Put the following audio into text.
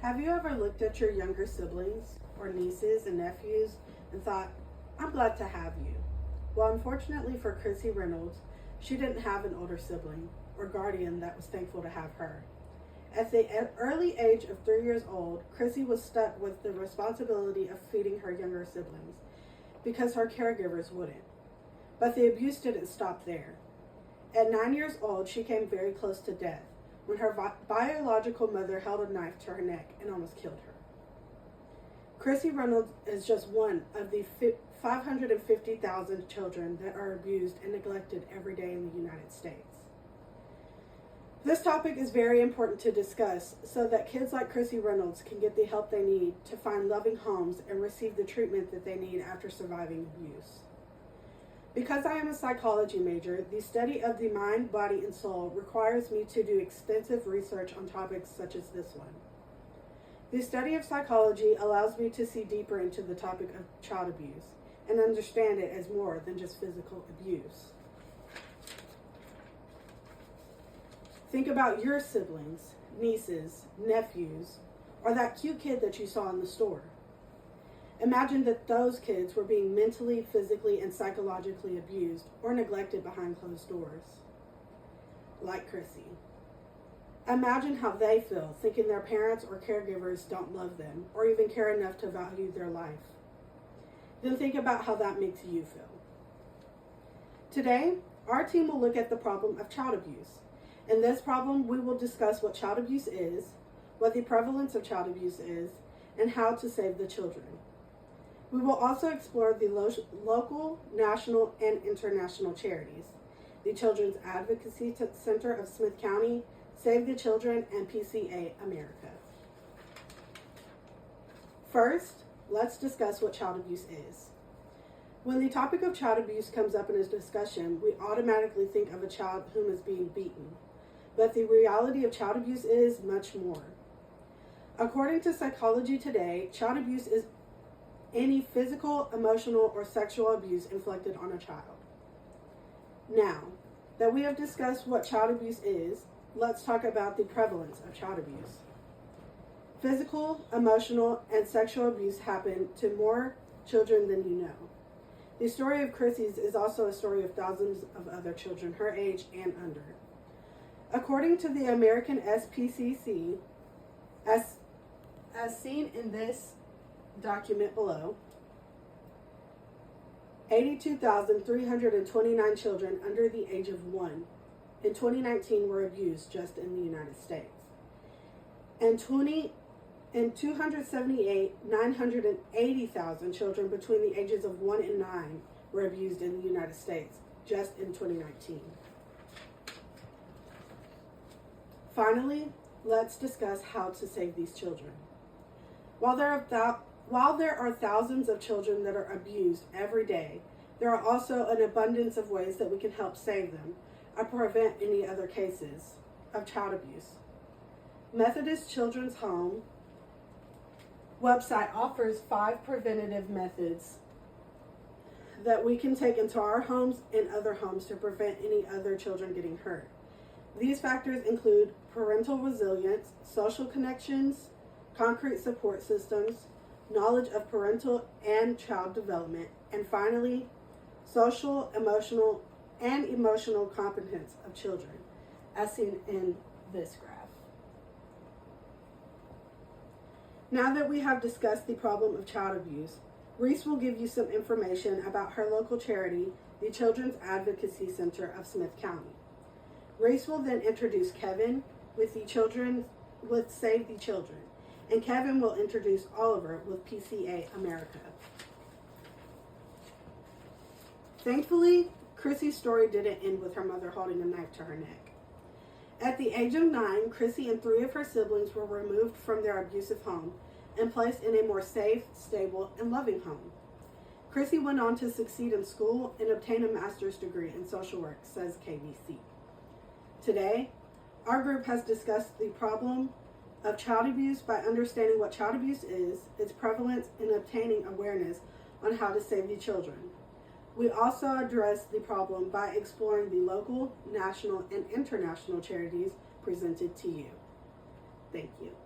Have you ever looked at your younger siblings or nieces and nephews and thought, I'm glad to have you? Well, unfortunately for Chrissy Reynolds, she didn't have an older sibling or guardian that was thankful to have her. At the early age of 3 years old, Chrissy was stuck with the responsibility of feeding her younger siblings because her caregivers wouldn't. But the abuse didn't stop there. At 9 years old, she came very close to death when her biological mother held a knife to her neck and almost killed her. Chrissy Reynolds is just one of the 550,000 children that are abused and neglected every day in the United States. This topic is very important to discuss so that kids like Chrissy Reynolds can get the help they need to find loving homes and receive the treatment that they need after surviving abuse. Because I am a psychology major, the study of the mind, body, and soul requires me to do extensive research on topics such as this one. The study of psychology allows me to see deeper into the topic of child abuse and understand it as more than just physical abuse. Think about your siblings, nieces, nephews, or that cute kid that you saw in the store. Imagine that those kids were being mentally, physically, and psychologically abused or neglected behind closed doors, like Chrissy. Imagine how they feel thinking their parents or caregivers don't love them or even care enough to value their life. Then think about how that makes you feel. Today, our team will look at the problem of child abuse. In this problem, we will discuss what child abuse is, what the prevalence of child abuse is, and how to save the children. We will also explore the local, national, and international charities, the Children's Advocacy Center of Smith County, Save the Children, and PCA America. First, let's discuss what child abuse is. When the topic of child abuse comes up in a discussion, we automatically think of a child whom is being beaten. But the reality of child abuse is much more. According to Psychology Today, child abuse is any physical, emotional, or sexual abuse inflicted on a child. Now that we have discussed what child abuse is, let's talk about the prevalence of child abuse. Physical, emotional, and sexual abuse happen to more children than you know. The story of Chrissy's is also a story of thousands of other children her age and under. According to the American SPCC, as seen in this document below, 82,329 children under the age of 1 in 2019 were abused just in the United States. And 980,000 children between the ages of 1 and 9 were abused in the United States just in 2019. Finally, let's discuss how to save these children. While there are thousands of children that are abused every day, there are also an abundance of ways that we can help save them or prevent any other cases of child abuse. Methodist Children's Home website offers 5 preventative methods that we can take into our homes and other homes to prevent any other children getting hurt. These factors include parental resilience, social connections, concrete support systems, knowledge of parental and child development, and finally, social, emotional, and emotional competence of children, as seen in this graph. Now that we have discussed the problem of child abuse, Reese will give you some information about her local charity, the Children's Advocacy Center of Smith County. Reese will then introduce Kevin with Save the Children, and Kevin will introduce Oliver with PCA America. Thankfully, Chrissy's story didn't end with her mother holding a knife to her neck. At the age of 9, Chrissy and 3 of her siblings were removed from their abusive home and placed in a more safe, stable, and loving home. Chrissy went on to succeed in school and obtain a master's degree in social work, says KBC. Today, our group has discussed the problem of child abuse by understanding what child abuse is, its prevalence, and obtaining awareness on how to save the children. We also address the problem by exploring the local, national, and international charities presented to you. Thank you.